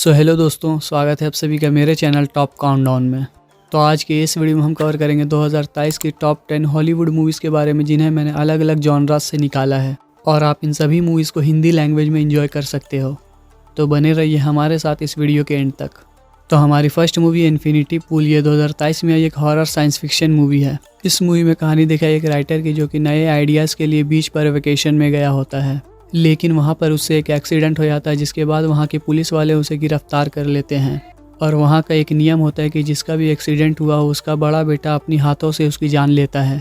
Hello दोस्तों, स्वागत है आप सभी का मेरे चैनल टॉप काउंटडाउन में। तो आज के इस वीडियो में हम कवर करेंगे 2023 की टॉप 10 हॉलीवुड मूवीज़ के बारे में, जिन्हें मैंने अलग अलग जॉनरास से निकाला है और आप इन सभी मूवीज़ को हिंदी लैंग्वेज में एंजॉय कर सकते हो। तो बने रहिए हमारे साथ इस वीडियो के एंड तक। तो हमारी फर्स्ट मूवी इन्फिनिटी पूल, ये 2023 में आई एक हॉरर साइंस फिक्शन मूवी है। इस मूवी में कहानी दिखाई एक राइटर की, जो कि नए आइडियाज़ के लिए बीच पर वेकेशन में गया होता है, लेकिन वहाँ पर उससे एक एक्सीडेंट हो जाता है, जिसके बाद वहाँ के पुलिस वाले उसे गिरफ्तार कर लेते हैं। और वहाँ का एक नियम होता है कि जिसका भी एक्सीडेंट हुआ हो उसका बड़ा बेटा अपनी हाथों से उसकी जान लेता है।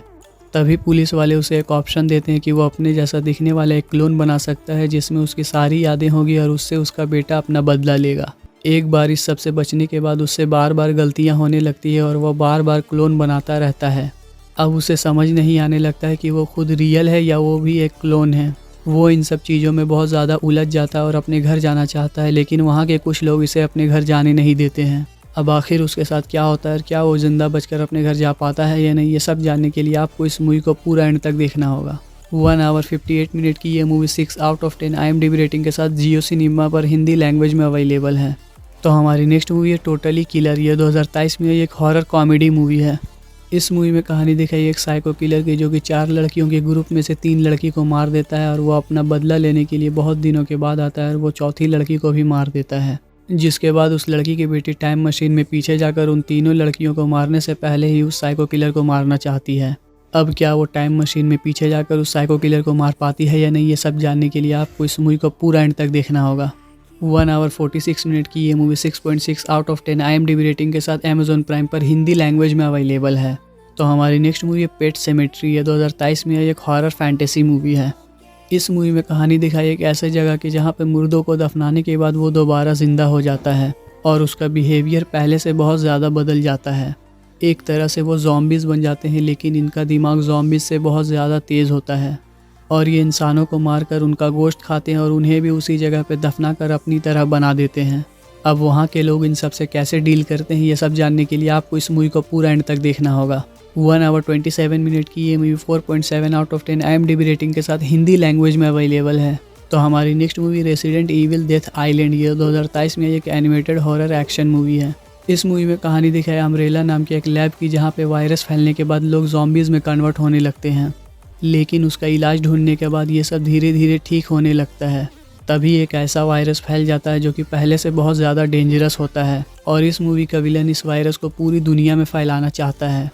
तभी पुलिस वाले उसे एक ऑप्शन देते हैं कि वो अपने जैसा दिखने वाला एक क्लोन बना सकता है, जिसमें उसकी सारी यादें होगी और उससे उसका बेटा अपना बदला लेगा। एक बार इस सब से बचने के बाद उससे बार बार गलतियाँ होने लगती है और वह बार बार क्लोन बनाता रहता है। अब उसे समझ नहीं आने लगता है कि वो खुद रियल है या वो भी एक क्लोन है। वो इन सब चीज़ों में बहुत ज़्यादा उलझ जाता है और अपने घर जाना चाहता है, लेकिन वहाँ के कुछ लोग इसे अपने घर जाने नहीं देते हैं। अब आखिर उसके साथ क्या होता है, क्या वो ज़िंदा बचकर अपने घर जा पाता है या नहीं, ये सब जानने के लिए आपको इस मूवी को पूरा एंड तक देखना होगा। 1 आवर 58 मिनट की ये movie 6 out of 10 IMDb rating के साथ जियो सिनेमा पर हिंदी लैंग्वेज में अवेलेबल है। तो हमारी नेक्स्ट मूवी है टोटली किलर, ये 2023 में एक हॉरर कॉमेडी मूवी है। इस मूवी में कहानी दिखाई एक साइको किलर की, जो कि 4 लड़कियों के ग्रुप में से 3 लड़की को मार देता है और वो अपना बदला लेने के लिए बहुत दिनों के बाद आता है और वो चौथी लड़की को भी मार देता है। जिसके बाद उस लड़की की बेटी टाइम मशीन में पीछे जाकर उन तीनों लड़कियों को मारने से पहले ही उस साइको किलर को मारना चाहती है। अब क्या वो टाइम मशीन में पीछे जाकर उस साइको किलर को मार पाती है या नहीं, ये सब जानने के लिए आपको इस मूवी को पूरा एंड तक देखना होगा। 1 आवर 46 मिनट की ये movie 6.6 out of 10 IMDb rating के साथ Amazon प्राइम पर हिंदी लैंग्वेज में अवेलेबल है। तो हमारी नेक्स्ट मूवी है पेट सेमेट्री, ये 2023 में एक हॉरर फैंटेसी मूवी है। इस मूवी में कहानी दिखाई एक ऐसे जगह की जहाँ पे मुर्दों को दफनाने के बाद वो दोबारा जिंदा हो जाता है और उसका बिहेवियर पहले से बहुत ज़्यादा बदल जाता है। एक तरह से वो ज़ॉम्बीज़ बन जाते हैं, लेकिन इनका दिमाग ज़ॉम्बीज़ से बहुत ज़्यादा तेज़ होता है और ये इंसानों को मारकर उनका गोश्त खाते हैं और उन्हें भी उसी जगह पर दफना कर अपनी तरह बना देते हैं। अब वहाँ के लोग इन सब से कैसे डील करते हैं, ये सब जानने के लिए आपको इस मूवी को पूरा एंड तक देखना होगा। 1 आवर 27 मिनट की ये movie 4.7 out of 10 IMDb rating के साथ हिंदी लैंग्वेज में अवेलेबल है। तो हमारी next movie resident evil death island, ये 2023 में एक एनिमेटेड हॉरर एक्शन मूवी है। इस मूवी में कहानी दिखाई अम्ब्रेला नाम के एक लैब की, जहाँ पे वायरस फैलने के बाद लोग ज़ॉम्बीज़ में कन्वर्ट होने लगते हैं, लेकिन उसका इलाज ढूंढने के बाद ये सब धीरे धीरे ठीक होने लगता है। तभी एक ऐसा वायरस फैल जाता है जो कि पहले से बहुत ज़्यादा डेंजरस होता है और इस मूवी का विलन इस वायरस को पूरी दुनिया में फैलाना चाहता है।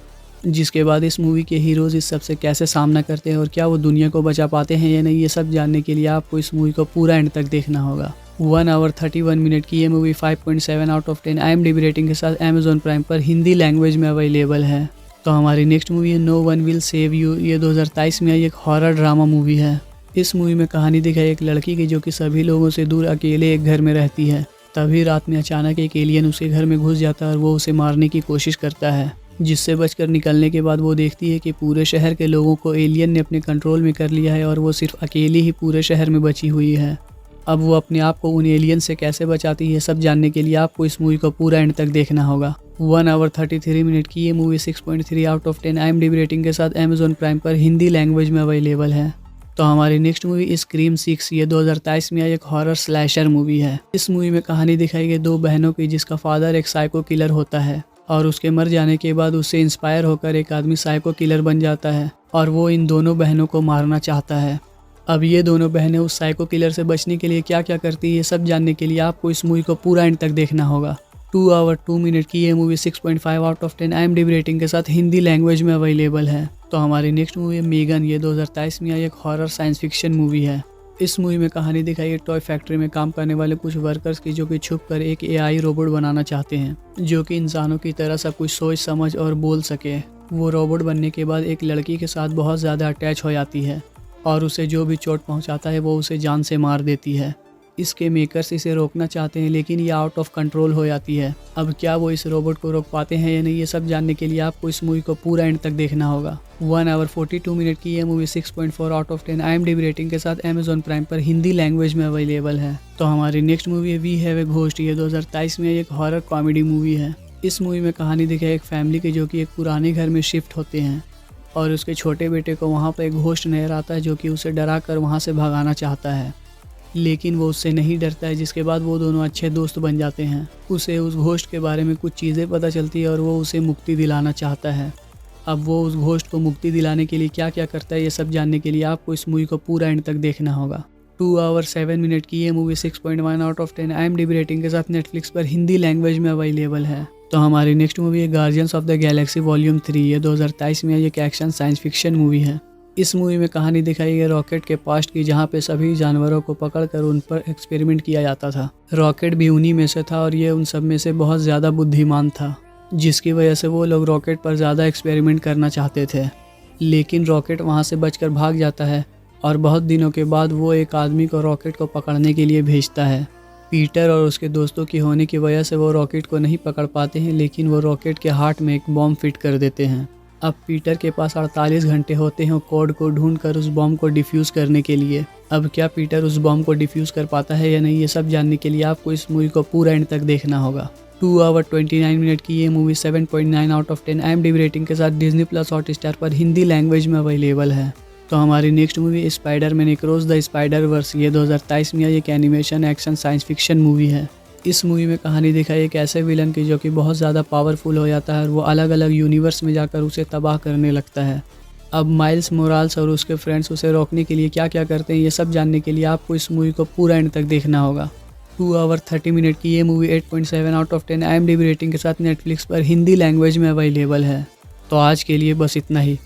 जिसके बाद इस मूवी के हीरोज़ इस सब से कैसे सामना करते हैं और क्या वो दुनिया को बचा पाते हैं या नहीं, ये सब जानने के लिए आपको इस मूवी को पूरा एंड तक देखना होगा। 1 आवर 31 मिनट की ये movie 5.7 out of 10 IMDb rating के साथ Amazon प्राइम पर हिंदी लैंग्वेज में अवेलेबल है। तो हमारी नेक्स्ट मूवी है no one will save you, ये 2023 में एक हॉरर ड्रामा मूवी है। इस मूवी में कहानी दिखाई एक लड़की की, जो कि सभी लोगों से दूर अकेले एक घर में रहती है। तभी रात में अचानक एक एलियन उसके घर में घुस जाता है और वो उसे मारने की कोशिश करता है। जिससे बचकर निकलने के बाद वो देखती है कि पूरे शहर के लोगों को एलियन ने अपने कंट्रोल में कर लिया है और वो सिर्फ अकेली ही पूरे शहर में बची हुई है। अब वो अपने आप को उन एलियन से कैसे बचाती है, सब जानने के लिए आपको इस मूवी को पूरा एंड तक देखना होगा। 1 आवर 33 मिनट की ये movie 6.3 out of 10 IMDb rating के साथ Amazon प्राइम पर हिंदी लैंग्वेज में अवेलेबल है। तो हमारी नेक्स्ट मूवी स्क्रीम 6, ये 2023 में एक हॉरर स्लैशर मूवी है। इस मूवी में कहानी दिखाई गई 2 बहनों की, जिसका फादर एक साइको किलर होता है और उसके मर जाने के बाद उससे इंस्पायर होकर एक आदमी साइको किलर बन जाता है और वो इन दोनों बहनों को मारना चाहता है। अब ये दोनों बहनें उस साइको किलर से बचने के लिए क्या क्या करती है, ये सब जानने के लिए आपको इस मूवी को पूरा एंड तक देखना होगा। 2 आवर 2 मिनट की ये movie 6.5 out of 10 IMDb rating के साथ हिंदी लैंग्वेज में अवेलेबल है। तो हमारी नेक्स्ट मूवी है मेगन, ये 2023 में एक हॉरर साइंस फिक्शन मूवी है। इस मूवी में कहानी दिखाई है टॉय फैक्ट्री में काम करने वाले कुछ वर्कर्स की, जो कि छुपकर एक AI रोबोट बनाना चाहते हैं, जो कि इंसानों की तरह सब कुछ सोच समझ और बोल सके। वो रोबोट बनने के बाद एक लड़की के साथ बहुत ज़्यादा अटैच हो जाती है और उसे जो भी चोट पहुंचाता है वो उसे जान से मार देती है। इसके मेकर्स इसे रोकना चाहते हैं, लेकिन ये आउट ऑफ कंट्रोल हो जाती है। अब क्या वो इस रोबोट को रोक पाते हैं या नहीं, ये सब जानने के लिए आपको इस मूवी को पूरा एंड तक देखना होगा। 1 आवर 42 मिनट की ये movie 6.4 out of 10 IMDb rating के साथ Amazon प्राइम पर हिंदी लैंग्वेज में अवेलेबल है। तो हमारी नेक्स्ट मूवी है वी हैव ए घोस्ट, ये 2023 में एक हॉरर कॉमेडी मूवी है। इस मूवी में कहानी दिखाई एक फैमिली की, जो कि एक पुराने घर में शिफ्ट होते हैं और उसके छोटे बेटे को वहाँ पर एक घोस्ट नजर आता है, जो कि उसे डरा कर वहाँ से भगाना चाहता है। लेकिन वो उससे नहीं डरता है, जिसके बाद वो दोनों अच्छे दोस्त बन जाते हैं। उसे उस घोस्ट के बारे में कुछ चीज़ें पता चलती है और वो उसे मुक्ति दिलाना चाहता है। अब वो उस घोस्ट को मुक्ति दिलाने के लिए क्या क्या करता है, ये सब जानने के लिए आपको इस मूवी को पूरा एंड तक देखना होगा। 2 आवर 7 मिनट की ये movie 6.1 out of 10 IMDb rating के साथ नेटफ्लिक्स पर हिंदी लैंग्वेज में अवेलेबल है। तो हमारी नेक्स्ट मूवी है guardians of the Galaxy volume 3। ये 2023 में एक एक्शन साइंस फिक्शन मूवी है। इस मूवी में कहानी दिखाई गई रॉकेट के पास्ट की, जहाँ पे सभी जानवरों को पकड़कर उन पर एक्सपेरिमेंट किया जाता था। रॉकेट भी उन्हीं में से था और ये उन सब में से बहुत ज़्यादा बुद्धिमान था, जिसकी वजह से वो लोग रॉकेट पर ज़्यादा एक्सपेरिमेंट करना चाहते थे। लेकिन रॉकेट वहाँ से बचकर भाग जाता है और बहुत दिनों के बाद वो एक आदमी को रॉकेट को पकड़ने के लिए भेजता है। पीटर और उसके दोस्तों की होने की वजह से वो रॉकेट को नहीं पकड़ पाते हैं, लेकिन वो रॉकेट के हार्ट में एक बॉम्ब फिट कर देते हैं। अब पीटर के पास 48 घंटे होते हैं कोड को ढूंढकर उस बॉम्ब को डिफ्यूज़ करने के लिए। अब क्या पीटर उस बॉम्ब को डिफ्यूज़ कर पाता है या नहीं, ये सब जानने के लिए आपको इस मूवी को पूरा एंड तक देखना होगा। 2 आवर 29 मिनट की ये movie 7.9 out of 10 IMDb rating के साथ डिज्नी प्लस हॉटस्टार पर हिंदी लैंग्वेज में अवेलेबल है। तो हमारी next movie spider man across the spider verse. ये 2023 में एक animation action science fiction movie है। इस मूवी में कहानी दिखाई एक ऐसे विलन की जो कि बहुत ज़्यादा पावरफुल हो जाता है और वो अलग अलग यूनिवर्स में जाकर उसे तबाह करने लगता है। अब माइल्स मोराल्स और उसके फ्रेंड्स उसे रोकने के लिए क्या क्या करते हैं, ये सब जानने के लिए आपको इस मूवी को पूरा एंड तक देखना होगा। 2 आवर 30 मिनट की ये movie 8.7 out of 10 IMDb rating के साथ नेटफ्लिक्स पर हिंदी लैंग्वेज में अवेलेबल है। तो आज के लिए बस इतना ही,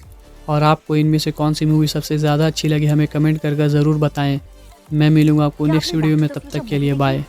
और आपको इनमें से कौन सी मूवी सबसे ज़्यादा अच्छी लगी हमें कमेंट करके ज़रूर बताएं। मैं मिलूँगा आपको नेक्स्ट वीडियो में, तब तक के लिए बाय।